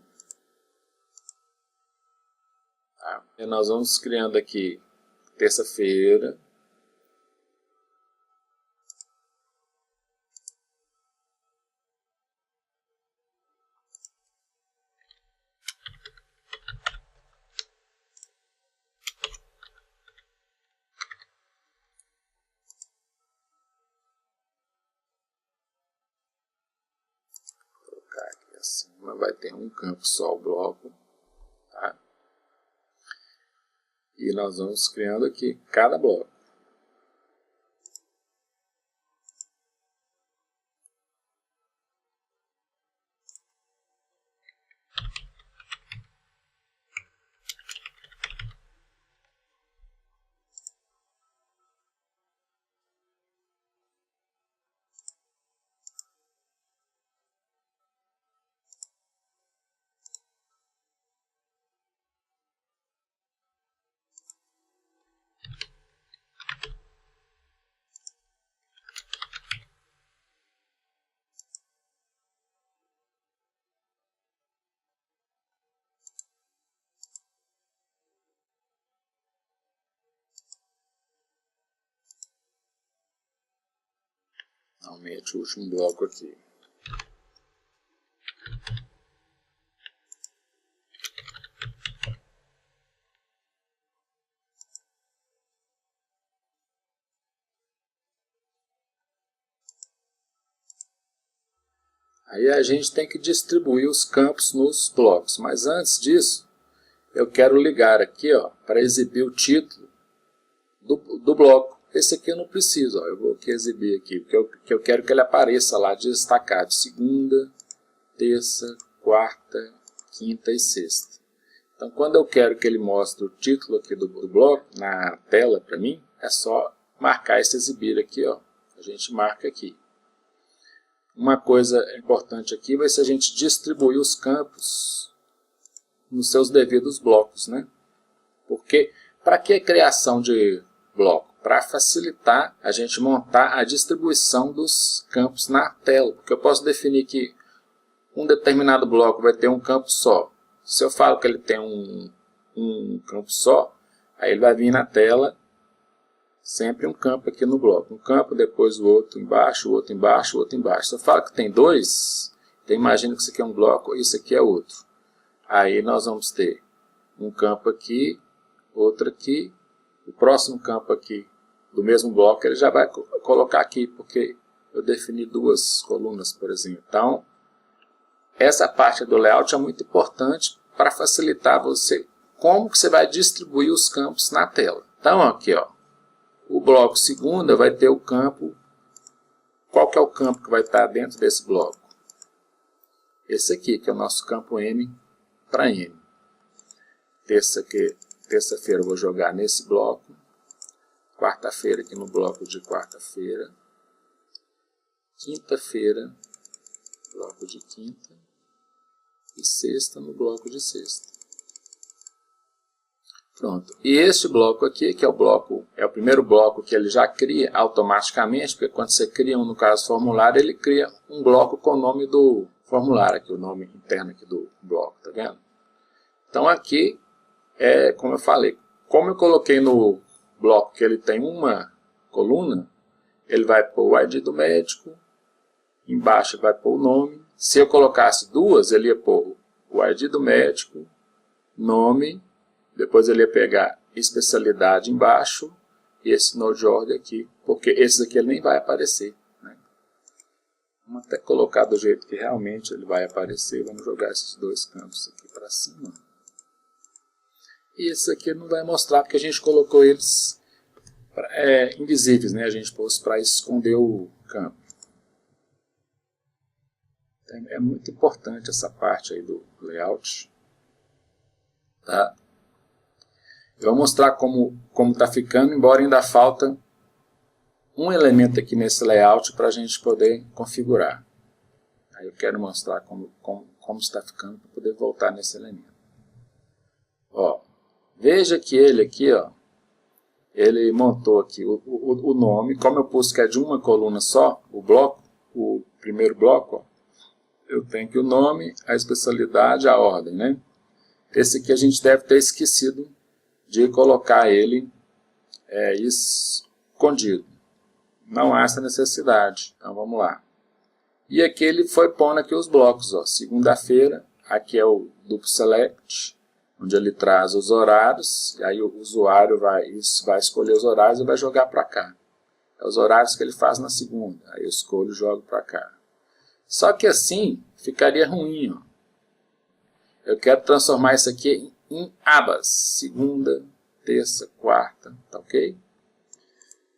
E nós vamos criando aqui terça-feira. Vou colocar aqui acima, vai ter um campo só o bloco. Tá? E nós vamos criando aqui cada bloco. Aumente o último bloco aqui. Aí a gente tem que distribuir os campos nos blocos. Mas antes disso, eu quero ligar aqui para exibir o título do bloco. Esse aqui eu não preciso, eu vou aqui exibir aqui, porque eu quero que ele apareça lá destacado. Segunda, terça, quarta, quinta e sexta. Então quando eu quero que ele mostre o título aqui do bloco na tela para mim, é só marcar esse exibir aqui, a gente marca aqui. Uma coisa importante aqui vai ser a gente distribuir os campos nos seus devidos blocos, né? Porque, para que a criação de bloco? Para facilitar a gente montar a distribuição dos campos na tela. Porque eu posso definir que um determinado bloco vai ter um campo só. Se eu falo que ele tem um campo só, aí ele vai vir na tela sempre um campo aqui no bloco. Um campo, depois o outro embaixo, o outro embaixo, o outro embaixo. Se eu falo que tem dois, então imagina que isso aqui é um bloco e isso aqui é outro. Aí nós vamos ter um campo aqui, outra aqui. O próximo campo aqui do mesmo bloco ele já vai colocar aqui, porque eu defini duas colunas, por exemplo. Então, essa parte do layout é muito importante para facilitar você como que você vai distribuir os campos na tela. Então, aqui, ó, o bloco segunda vai ter o campo. Qual que é o campo que vai estar dentro desse bloco? Esse aqui, que é o nosso campo M para M. Terça-feira eu vou jogar nesse bloco. Quarta-feira aqui no bloco de quarta-feira. Quinta-feira, bloco de quinta. E sexta no bloco de sexta. Pronto. E este bloco aqui, que é o primeiro bloco que ele já cria automaticamente, porque quando você cria no caso formulário, ele cria um bloco com o nome do formulário, aqui o nome interno aqui do bloco, tá vendo? Então aqui, como eu falei, como eu coloquei no bloco que ele tem uma coluna, ele vai pôr o ID do médico, embaixo vai pôr o nome. Se eu colocasse duas, ele ia pôr o ID do médico, nome, depois ele ia pegar especialidade embaixo e esse node de ordem aqui, porque esse aqui ele nem vai aparecer, né? Vamos até colocar do jeito que realmente ele vai aparecer. Vamos jogar esses dois campos aqui para cima. E esse aqui não vai mostrar porque a gente colocou eles invisíveis, né? A gente pôs para esconder o campo. É muito importante essa parte aí do layout, tá? Eu vou mostrar como está ficando, embora ainda falta um elemento aqui nesse layout para a gente poder configurar. Aí eu quero mostrar como está ficando para poder voltar nesse elemento. Ó, veja que ele aqui, ó, ele montou aqui o nome, como eu pus que é de uma coluna só, o primeiro bloco, ó, eu tenho aqui o nome, a especialidade, a ordem, né? Esse aqui a gente deve ter esquecido de colocar ele escondido. Não há essa necessidade. Então vamos lá. E aqui ele foi pondo aqui os blocos. Segunda-feira, aqui é o duplo select, onde ele traz os horários. E aí o usuário vai escolher os horários e vai jogar para cá. É os horários que ele faz na segunda. Aí eu escolho e jogo para cá. Só que assim ficaria ruim. Ó. Eu quero transformar isso aqui em abas. Segunda, terça, quarta. Tá ok?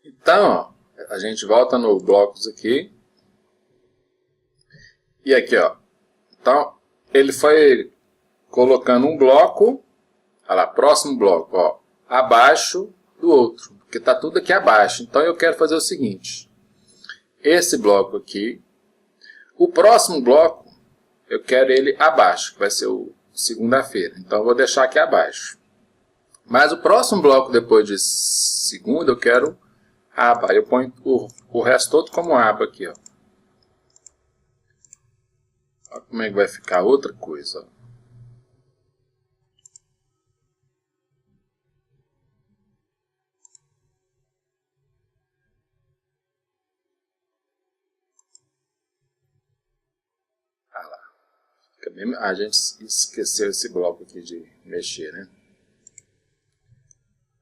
Então, ó. A gente volta no blocos aqui. E aqui, ó. Então, ele foi colocando um bloco. Olha lá, próximo bloco, ó. Abaixo do outro. Porque tá tudo aqui abaixo. Então, eu quero fazer o seguinte. Esse bloco aqui. O próximo bloco, eu quero ele abaixo. Que vai ser o segunda-feira. Então, eu vou deixar aqui abaixo. Mas o próximo bloco, depois de segunda, eu quero aba. Eu ponho o resto todo como aba aqui, ó. Olha como é que vai ficar outra coisa, ó. Ah lá. A gente esqueceu esse bloco aqui de mexer, né?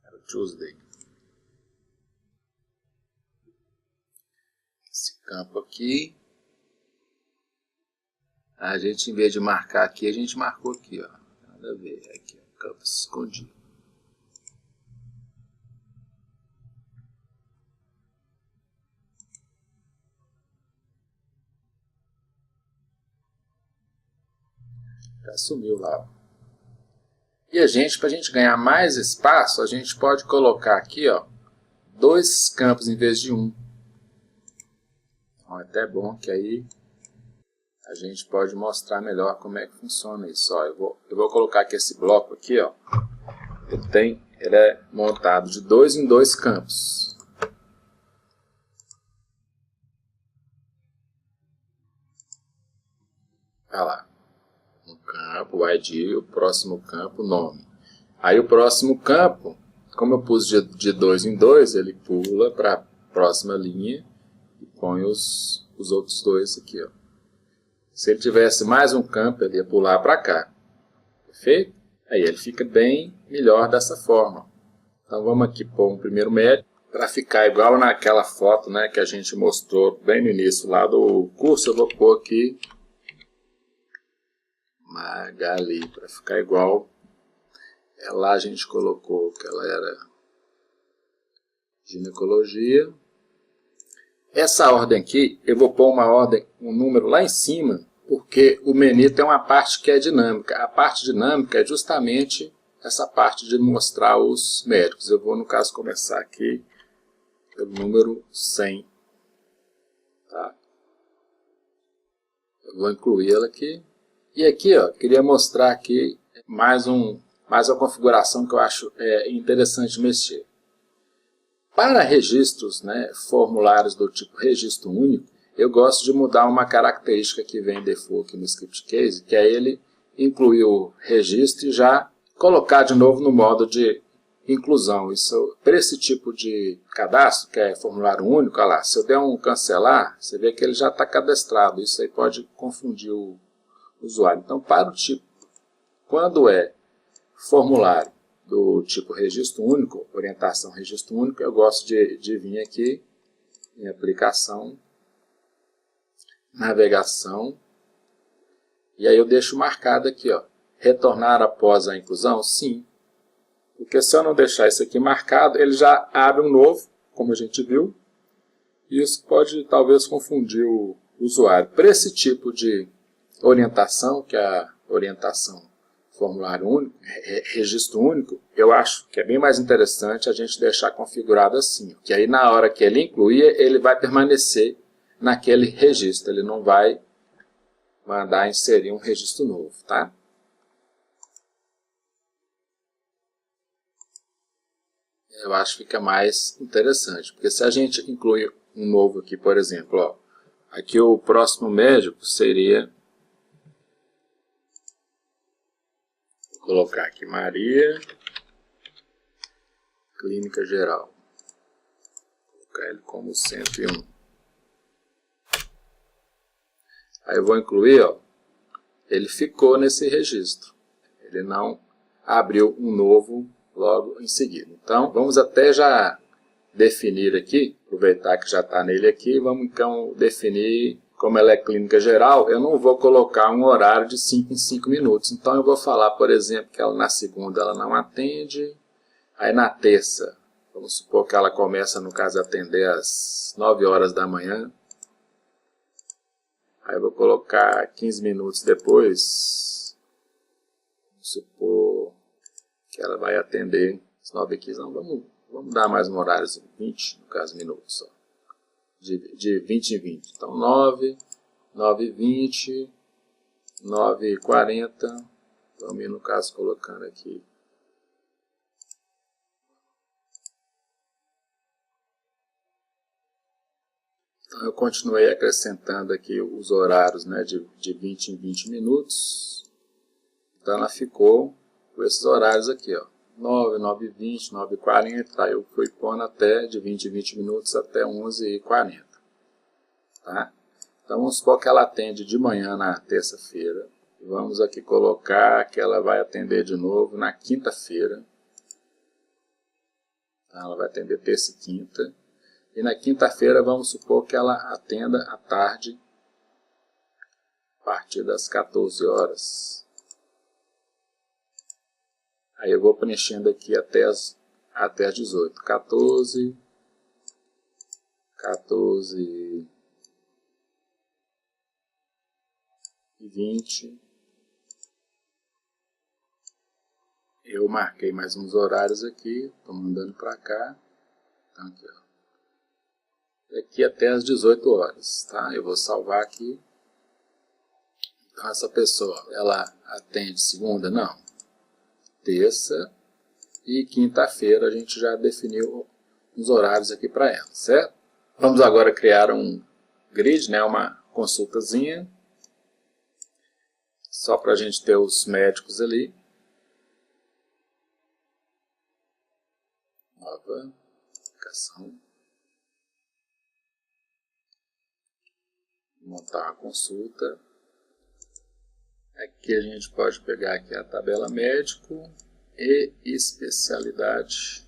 Era o Tuesday. Esse campo aqui, a gente, em vez de marcar aqui, a gente marcou aqui, ó. Nada a ver, aqui, ó, campo escondido. Já sumiu lá. E para a gente ganhar mais espaço, a gente pode colocar aqui, ó, dois campos em vez de um. Então, é até bom que aí a gente pode mostrar melhor como é que funciona isso. Ó, eu vou colocar aqui esse bloco aqui, ó. Ele é montado de 2 em 2 campos. Olha lá. Um campo, o ID, o próximo campo, o nome. Aí o próximo campo, como eu pus de 2 em 2, ele pula para a próxima linha e põe os outros dois aqui, ó. Se ele tivesse mais um campo, ele ia pular para cá. Perfeito? Aí ele fica bem melhor dessa forma. Então vamos aqui pôr um primeiro médico, para ficar igual naquela foto, né, que a gente mostrou bem no início lá do curso. Eu vou pôr aqui Magali, para ficar igual. Lá a gente colocou que ela era ginecologia. Essa ordem aqui, eu vou pôr uma ordem, um número lá em cima, porque o menu tem uma parte que é dinâmica. A parte dinâmica é justamente essa parte de mostrar os médicos. Eu vou, no caso, começar aqui pelo número 100. Tá? Eu vou incluir ela aqui. E aqui, ó, queria mostrar aqui mais uma configuração que eu acho interessante mexer. Para registros, né, formulários do tipo registro único, eu gosto de mudar uma característica que vem default aqui no script case, que é ele incluir o registro e já colocar de novo no modo de inclusão. Isso, para esse tipo de cadastro, que é formulário único, olha lá, se eu der um cancelar, você vê que ele já está cadastrado. Isso aí pode confundir o usuário. Então, para o tipo, quando é formulário do tipo registro único, orientação registro único, eu gosto de vir aqui em aplicação, navegação, e aí eu deixo marcado aqui, ó, retornar após a inclusão? Sim. Porque se eu não deixar isso aqui marcado, ele já abre um novo, como a gente viu, e isso pode talvez confundir o usuário. Para esse tipo de orientação, que é a orientação formulário único, registro único, eu acho que é bem mais interessante a gente deixar configurado assim, que aí na hora que ele incluir, ele vai permanecer naquele registro, ele não vai mandar inserir um registro novo, tá? Eu acho que fica mais interessante, porque se a gente incluir um novo aqui, por exemplo, ó, aqui o próximo médico seria, vou colocar aqui Maria, clínica geral, vou colocar ele como 101. Aí eu vou incluir, ó, ele ficou nesse registro, ele não abriu um novo logo em seguida. Então, vamos até já definir aqui, aproveitar que já está nele aqui, vamos então definir, como ela é clínica geral, eu não vou colocar um horário de 5 em 5 minutos. Então, eu vou falar, por exemplo, que ela, na segunda ela não atende, aí na terça, vamos supor que ela começa, no caso, a atender às 9 horas da manhã, aí eu vou colocar 15 minutos depois, vamos supor que ela vai atender às 9h15, não, vamos dar mais um horário, 20, no caso, minutos, só. De 20 em 20. Então, 9, 9h20, 9h40, estamos, no caso, colocando aqui. Então, eu continuei acrescentando aqui os horários, né, de 20 em 20 minutos. Então, ela ficou com esses horários aqui, ó. 9, 9h20, 9h40, aí eu fui pondo até de 20 em 20 minutos até 11h40. Tá? Então vamos supor que ela atende de manhã na terça-feira. Vamos aqui colocar que ela vai atender de novo na quinta-feira. Tá? Ela vai atender terça e quinta. E na quinta-feira vamos supor que ela atenda à tarde, a partir das 14 horas. Aí eu vou preenchendo aqui até as 18. 14, 14 e 20. Eu marquei mais uns horários aqui, estou mandando para cá. Então, aqui, ó. Aqui até as 18 horas, tá? Eu vou salvar aqui. Então, essa pessoa, ela atende segunda? Não. Terça e quinta-feira a gente já definiu os horários aqui para ela, certo? Vamos agora criar um grid, né, uma consultazinha, só para a gente ter os médicos ali. Nova aplicação. Montar a consulta. Aqui a gente pode pegar aqui a tabela médico e especialidade.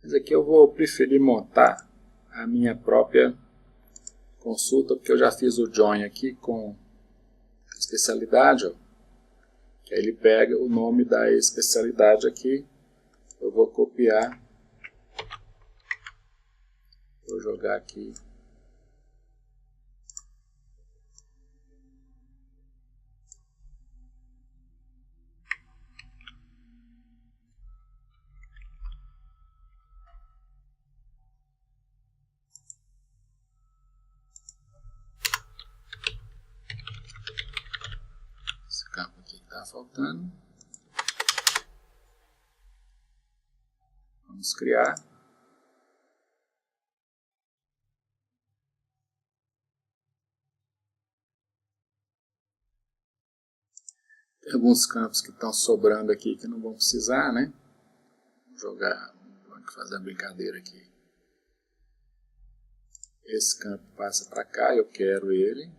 Mas aqui eu vou preferir montar a minha própria consulta, porque eu já fiz o join aqui com especialidade, ó. Que aí ele pega o nome da especialidade aqui. Eu vou copiar, vou jogar aqui. Esse campo aqui está faltando. Vamos criar. Tem alguns campos que estão sobrando aqui que não vão precisar, né? Vou jogar, vamos fazer uma brincadeira aqui. Esse campo passa para cá, eu quero ele.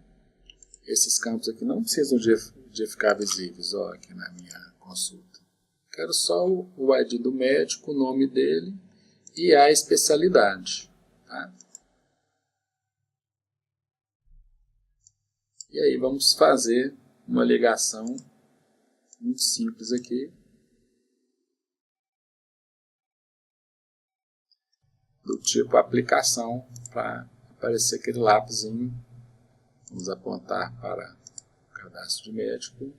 Esses campos aqui não precisam de ficar visíveis, ó, aqui na minha consulta. Quero só o ID do médico, o nome dele e a especialidade. Tá? E aí vamos fazer uma ligação muito simples aqui. Do tipo aplicação, para aparecer aquele lápisinho. Vamos apontar para o cadastro de médico.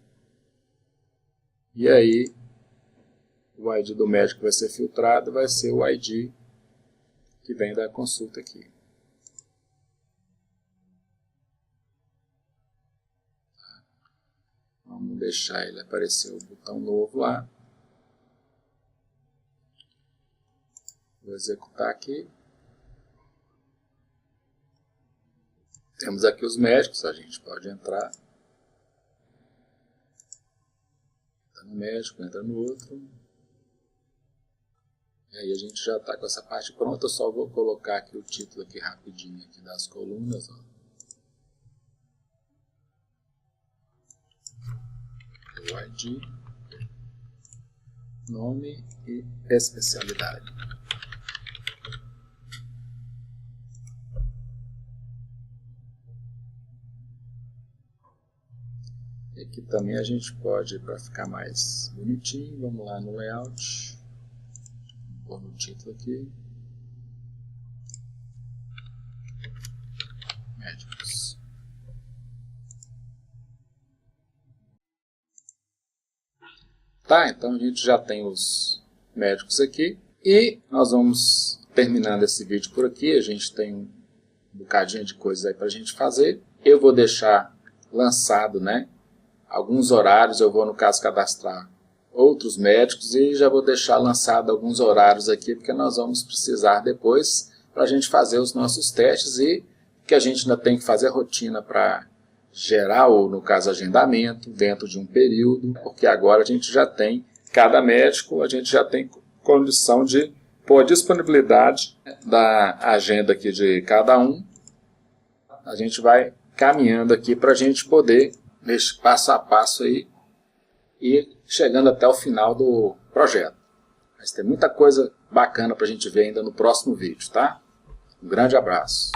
E aí, o ID do médico vai ser filtrado, vai ser o ID que vem da consulta aqui. Vamos deixar ele aparecer o botão novo lá. Vou executar aqui. Temos aqui os médicos, a gente pode entrar. Entra no médico, entra no outro. E aí a gente já está com essa parte pronta, eu só vou colocar aqui o título aqui rapidinho aqui das colunas. Ó. O ID, nome e especialidade. E aqui também a gente pode, para ficar mais bonitinho, vamos lá no layout, vou no título aqui, médicos. Tá, então a gente já tem os médicos aqui e nós vamos terminando esse vídeo por aqui. A gente tem um bocadinho de coisa aí para a gente fazer. Eu vou deixar lançado, né? Alguns horários, eu vou no caso cadastrar outros médicos e já vou deixar lançado alguns horários aqui, porque nós vamos precisar depois para a gente fazer os nossos testes e que a gente ainda tem que fazer rotina para gerar, ou no caso agendamento, dentro de um período, porque agora a gente já tem, cada médico, a gente já tem condição de pôr a disponibilidade da agenda aqui de cada um. A gente vai caminhando aqui para a gente poder, nesse passo a passo aí, ir chegando até o final do projeto. Mas tem muita coisa bacana para a gente ver ainda no próximo vídeo, tá? Um grande abraço.